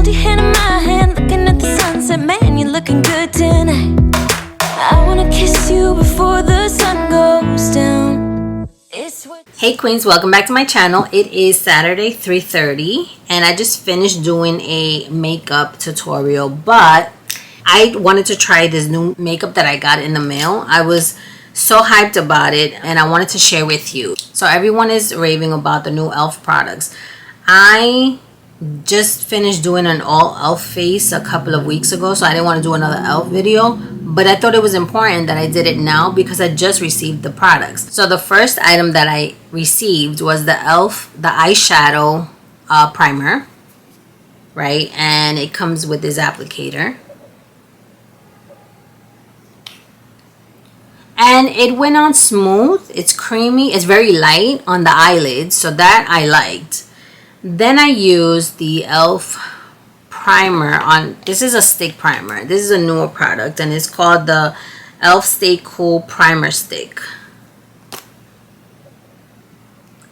hold your hand in my hand, looking at the sunset. Man, you're looking good tonight. I wanna kiss you before the sun goes down. Hey queens, welcome back to my channel. It is Saturday 3:30 and I just finished doing a makeup tutorial, but I wanted to try this new makeup that I got in the mail. I was so hyped about it and I wanted to share with you. So everyone is raving about the new e.l.f. products. I just finished doing an all e.l.f. face a couple of weeks ago, so I didn't want to do another e.l.f. video, but I thought it was important that I did it now because I just received the products. So the first item that I received was the e.l.f. the eyeshadow primer, right? And it comes with this applicator. And it went on smooth. It's creamy. It's very light on the eyelids, so that I liked. Then I used the e.l.f. primer on, this is a stick primer. This is a newer product and it's called the e.l.f. Stay Cool Primer Stick.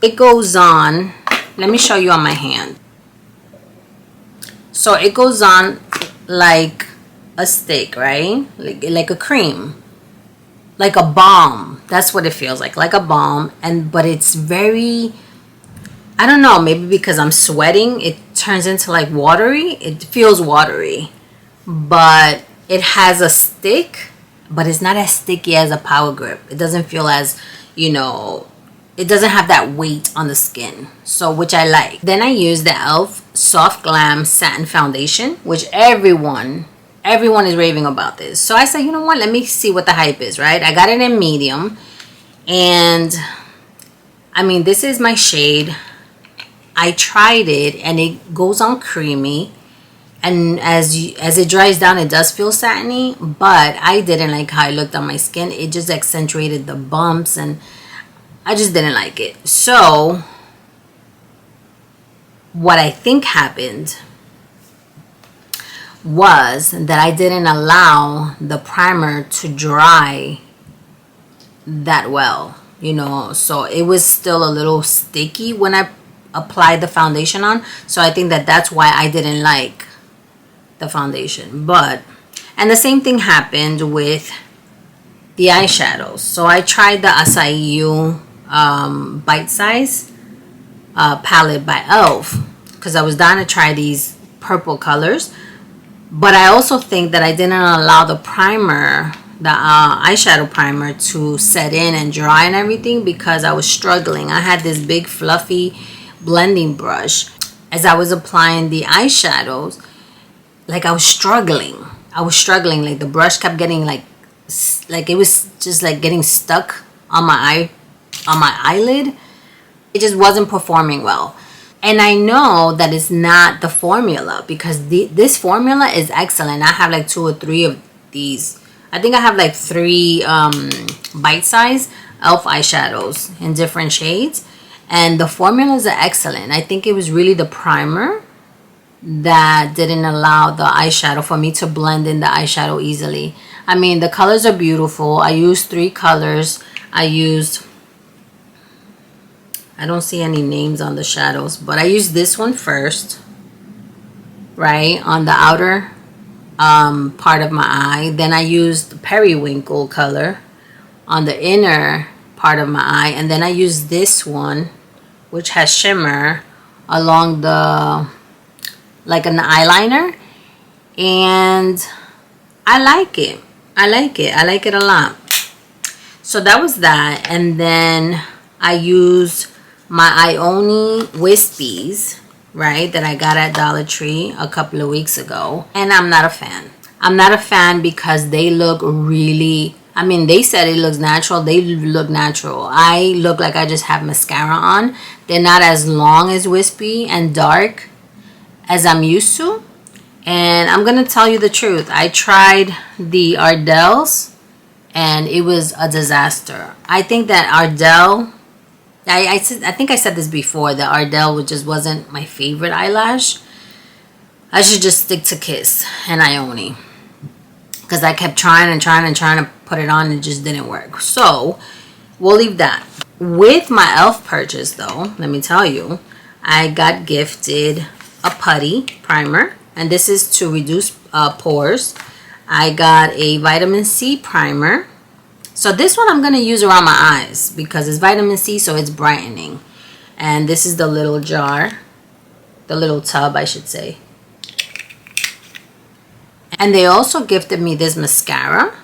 It goes on, let me show you on my hand. So it goes on like a stick, right? Like a cream. Like a balm. That's what it feels like a balm. But it's very, I don't know, maybe because I'm sweating, it turns into like watery. It feels watery, but it has a stick, but it's not as sticky as a Power Grip. It doesn't feel as, you know, it doesn't have that weight on the skin, so which I like. Then I use the e.l.f. Soft Glam Satin Foundation, which everyone is raving about this. So I said, you know what, let me see what the hype is, right? I got it in medium, and I mean, this is my shade. I tried it and it goes on creamy, and as it dries down it does feel satiny, but I didn't like how it looked on my skin. It just accentuated the bumps and I just didn't like it. So what I think happened was that I didn't allow the primer to dry that well, you know, so it was still a little sticky when I applied the foundation on. So I think that that's why I didn't like the foundation. But, and the same thing happened with the eyeshadows. So I tried the Acai You bite size palette by e.l.f. because I was dying to try these purple colors. But I also think that I didn't allow the primer, the eyeshadow primer, to set in and dry and everything because I was struggling. I had this big fluffy blending brush. As I was applying the eyeshadows, like I was struggling. Like the brush kept getting like it was just like getting stuck on my eyelid. It just wasn't performing well. And I know that it's not the formula because this formula is excellent. I have like 2 or 3 of these. I think I have like 3 bite-size e.l.f. eyeshadows in different shades. And the formulas are excellent. I think it was really the primer that didn't allow the eyeshadow for me to blend in the eyeshadow easily. I mean, the colors are beautiful. I used 3 colors. I don't see any names on the shadows, but I used this one first, right, on the outer part of my eye. Then I used the periwinkle color on the inner part of my eye, and then I used this one which has shimmer along the, like an eyeliner, and I like it a lot. So that was that. And then I used my Ioni Wispies, right, that I got at Dollar Tree a couple of weeks ago, and I'm not a fan because they look really, I mean, they said it looks natural. They look natural. I look like I just have mascara on. They're not as long as wispy and dark as I'm used to. And I'm going to tell you the truth. I tried the Ardell's and it was a disaster. I think that Ardell, I think I said this before, that Ardell just wasn't my favorite eyelash. I should just stick to Kiss and Ioni, because I kept trying to put it on and it just didn't work. So we'll leave that. With my e.l.f. purchase though, let me tell you, I got gifted a putty primer, and this is to reduce pores. I got a vitamin C primer. So this one I'm going to use around my eyes because it's vitamin C, so it's brightening. And this is the little jar, the little tub, I should say. And they also gifted me this mascara,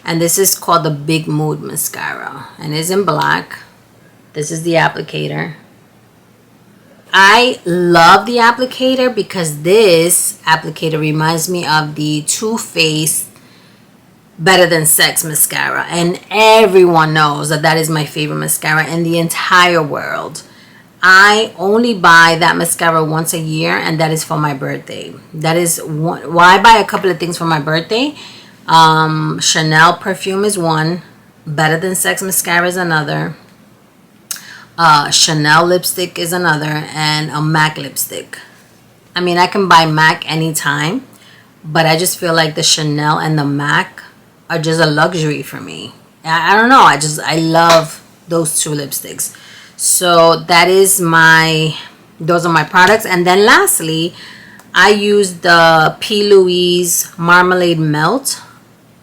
and this is called the Big Mood mascara, and it's in black. This is the applicator. I love the applicator because this applicator reminds me of the Too Faced Better Than Sex mascara, and everyone knows that that is my favorite mascara in the entire world. I only buy that mascara once a year, and that is for my birthday. That is why I buy a couple of things for my birthday. Chanel perfume is one, Better Than Sex mascara is another, Chanel lipstick is another, and a MAC lipstick. I mean, I can buy MAC anytime, but I just feel like the Chanel and the MAC are just a luxury for me. I don't know, I love those two lipsticks. So that is those are my products. And then lastly, I used the Plouise Marmalade Melt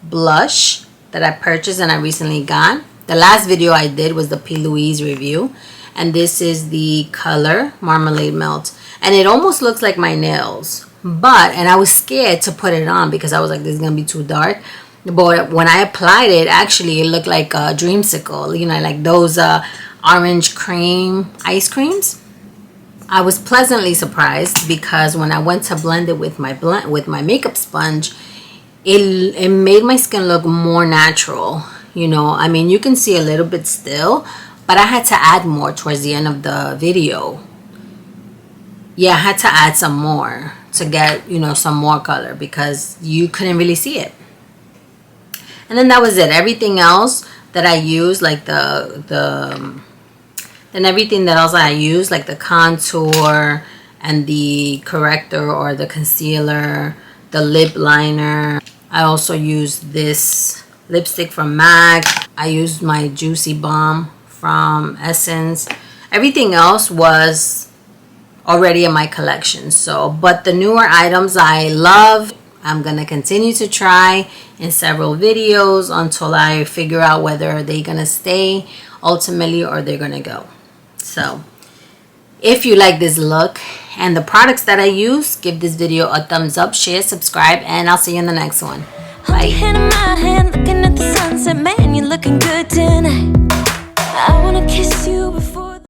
blush that I purchased and I recently got. The last video I did was the Plouise review, and this is the color Marmalade Melt, and it almost looks like my nails, and I was scared to put it on because I was like, this is gonna be too dark. But when I applied it, actually it looked like a dreamsicle, you know, like those orange cream ice creams. I was pleasantly surprised because when I went to blend it with my makeup sponge, it made my skin look more natural. You know, I mean, you can see a little bit still, but I had to add more towards the end of the video. Yeah, I had to add some more to get, you know, some more color because you couldn't really see it. And then that was it. Everything else that I used, like everything else I used, like the contour and the corrector or the concealer, the lip liner. I also used this lipstick from MAC. I used my Juicy Balm from Essence. Everything else was already in my collection. So, but the newer items I love. I'm going to continue to try in several videos until I figure out whether they're going to stay ultimately or they're going to go. So, if you like this look and the products that I use, give this video a thumbs up, share, subscribe, and I'll see you in the next one. Hold your hand in my hand, looking at the sunset. Man, you're looking good tonight. I wanna kiss you before